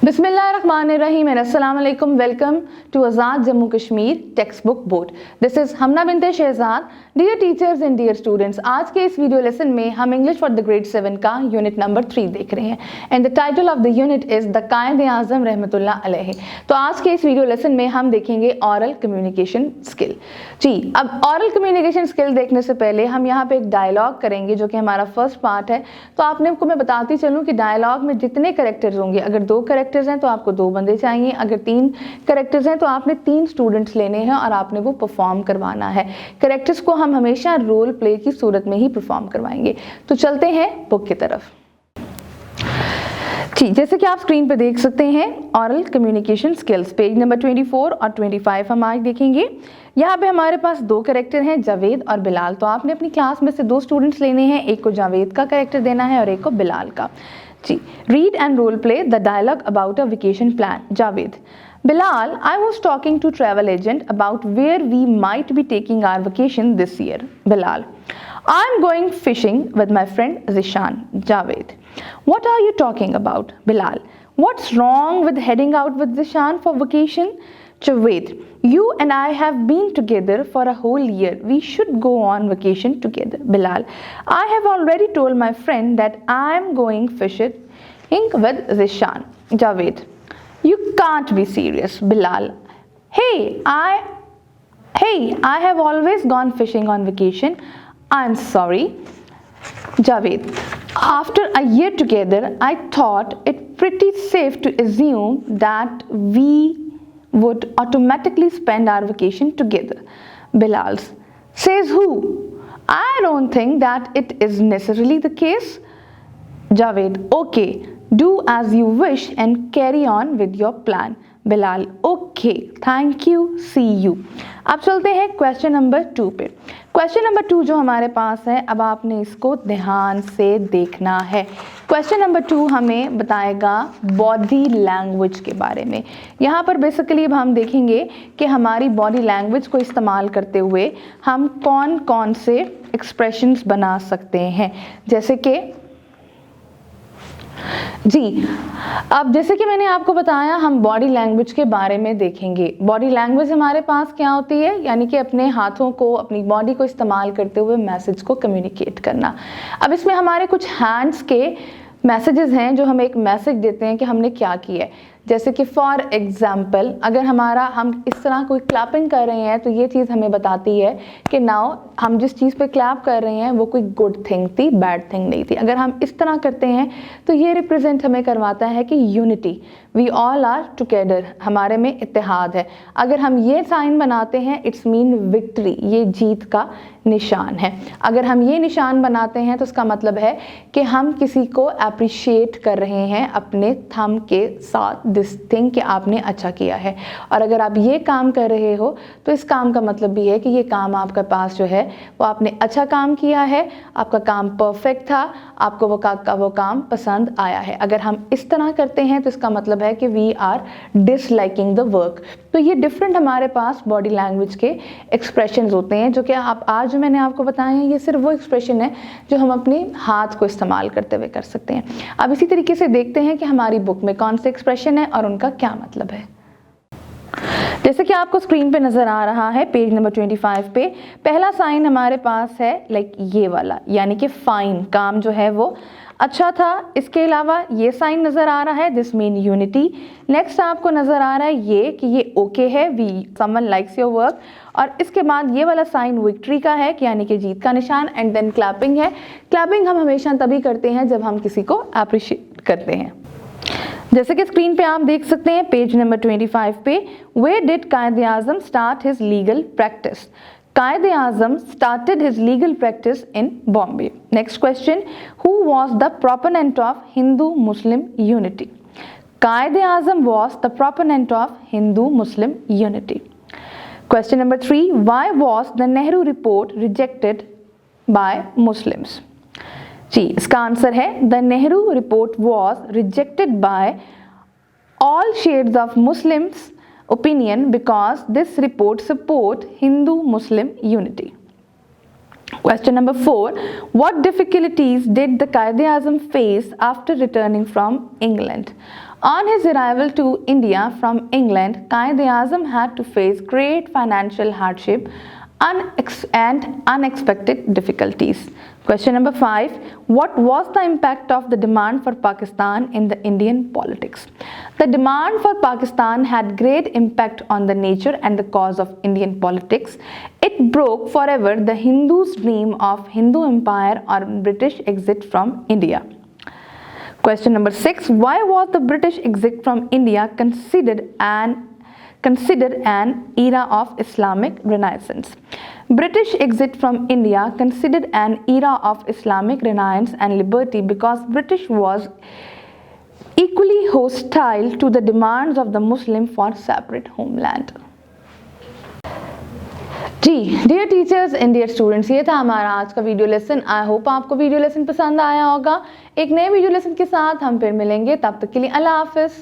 Bismillahirrahmanirrahim and Assalamu alaikum. Welcome to Azad Jammu Kashmir Textbook Board. This is Hamna Binte Shehzad. Dear teachers and dear students, आज के इस video lesson में हम English for the grade 7 का unit number 3 देख रहे हैं and the title of the unit is the Quaid-e-Azam रहमतुल्लाह अलैहि। तो आज के इस वीडियो लेसन में हम देखेंगे ऑरल कम्युनिकेशन स्किल। जी, अब ऑरल कम्युनिकेशन स्किल देखने से पहले हम यहाँ पे एक डायलॉग करेंगे जो कि हमारा फर्स्ट पार्ट है। तो आपने को मैं बताती चलूँ कि डायलॉग में जितने कैरेक्टर्स होंगे, अगर 2 कैरेक्टर्स हैं तो आपको 2 बंदे चाहिए, अगर 3 कैरेक्टर्स हैं तो आपने 3 स्टूडेंट्स लेने हैं और आपने वो परफॉर्म करवाना है। कैरेक्टर्स को हम हमेशा रोल प्ले की सूरत में ही परफॉर्म करवाएंगे। तो चलते हैं बुक की तरफ। जी, जैसे कि आप स्क्रीन पे देख सकते हैं oral communication skills page number 24 और 25 हम आज देखेंगे। यहाँ पे हमारे पास 2 कैरेक्टर हैं, जावेद और बिलाल। तो आपने अपनी क्लास में से 2 स्टूडेंट्स लेने हैं, एक को जावेद का कैरेक्टर देना है और एक को बिलाल का। जी, read and role play the dialogue about a vacation plan. Javed: Bilal, I was talking to travel agent about where we might be taking our vacation this year. Bilal: I'm going fishing with my friend Zishan. Javed: What are you talking about? Bilal: What's wrong with heading out with Zishan for vacation? Javed: You and I have been together for a whole year. We should go on vacation together. Bilal: I have already told my friend that I am going fishing with Zishan. Javed: You can't be serious. Bilal: Hey, I have always gone fishing on vacation. I'm sorry. Javed: After a year together, I thought it pretty safe to assume that we would automatically spend our vacation together. Bilal: Says who? I don't think that it is necessarily the case. Javed: Okay. Do as you wish and carry on with your plan. Bilal: Okay, thank you, see you. अब चलते हैं question number 2 पे। Question number 2 जो हमारे पास है, अब आपने इसको ध्यान से देखना है। क्वेश्चन नंबर 2 हमें बताएगा बॉडी लैंग्वेज के बारे में। यहाँ पर बेसिकली अब हम देखेंगे कि हमारी बॉडी लैंग्वेज को इस्तेमाल करते हुए हम कौन कौन से एक्सप्रेशंस बना सकते हैं। जैसे कि जी, अब जैसे कि मैंने आपको बताया हम बॉडी लैंग्वेज के बारे में देखेंगे। बॉडी लैंग्वेज हमारे पास क्या होती है, यानी कि अपने हाथों को, अपनी बॉडी को इस्तेमाल करते हुए मैसेज को कम्युनिकेट करना। अब इसमें हमारे कुछ हैंड्स के मैसेजेस हैं जो हमें एक मैसेज देते हैं कि हमने क्या किया है। जैसे कि फॉर एग्जाम्पल अगर हम इस तरह कोई क्लैपिंग कर रहे हैं तो ये चीज़ हमें बताती है कि नाउ हम जिस चीज़ पे क्लैप कर रहे हैं वो कोई गुड थिंग थी, बैड थिंग नहीं थी। अगर हम इस तरह करते हैं तो ये रिप्रेजेंट हमें करवाता है कि unity, we all are together, हमारे में इत्तेहाद है। अगर हम ये साइन बनाते हैं इट्स मीन विक्ट्री, ये जीत का निशान है। अगर हम ये निशान बनाते हैं तो इसका मतलब है कि हम किसी को अप्रिशिएट कर रहे हैं अपने थंब के साथ, दिस थिंग कि आपने अच्छा किया है। और अगर आप ये काम कर रहे हो तो इस काम का मतलब भी है कि ये काम आपके पास जो है वो आपने अच्छा काम किया है, आपका काम परफेक्ट था, आपको वो काम पसंद आया है। अगर हम इस तरह करते हैं तो इसका मतलब है कि we are disliking the work. तो ये डिफरेंट हमारे पास बॉडी लैंग्वेज के एक्सप्रेशंस होते हैं जो कि आप आज जो मैंने आपको बताया है ये सिर्फ वो एक्सप्रेशन है जो हम अपने हाथ को इस्तेमाल करते हुए कर सकते हैं। अब इसी तरीके से देखते हैं कि हमारी बुक में कौन से एक्सप्रेशन है और उनका क्या मतलब है। जैसे कि आपको स्क्रीन पे नजर आ रहा है पेज नंबर 25 पे पहला साइन हमारे पास है लाइक ये वाला, यानी कि फाइन, काम जो है वो अच्छा था। इसके अलावा ये साइन नजर आ रहा है, दिस मीन यूनिटी। नेक्स्ट आपको नजर आ रहा है ये कि ये ओके है, we someone likes your work. और इसके बाद ये वाला साइन विक्ट्री का है कि यानी कि जीत का निशान। एंड देन क्लैपिंग है। क्लैपिंग हम हमेशा तभी करते हैं जब हम किसी को अप्रिशिएट करते हैं। जैसे कि स्क्रीन पे आप देख सकते हैं पेज नंबर 25 पे, Where did Quaid-e-Azam start his legal practice? Qaid-e-Azam started his legal practice in Bombay. Next question, who was the proponent of Hindu-Muslim unity? Qaid-e-Azam was the proponent of Hindu-Muslim unity. Question number 3, why was the Nehru report rejected by Muslims? जी, इसका answer है the Nehru report was rejected by all shades of Muslims opinion because this report support Hindu-Muslim unity. Question number 4, what difficulties did the Qaid-e-Azam face after returning from England? On his arrival to India from England, Quaid-e-Azam had to face great financial hardship and unexpected difficulties. Question number 5. What was the impact of the demand for Pakistan in the Indian politics? The demand for Pakistan had great impact on the nature and the cause of Indian politics. It broke forever the Hindus' dream of Hindu empire or British exit from India. Question number 6. Why was the British exit from India considered an era of Islamic Renaissance? British exit from India considered an era of Islamic Renaissance and liberty because British was equally hostile to the demands of the Muslim for separate homeland. जी dear teachers and dear students, ये था हमारा आज का video lesson. I hope आपको video lesson पसंद आया होगा। एक नए वीडियो लेसन के साथ हम फिर मिलेंगे, तब तक के लिए अल्लाह हाफिज़।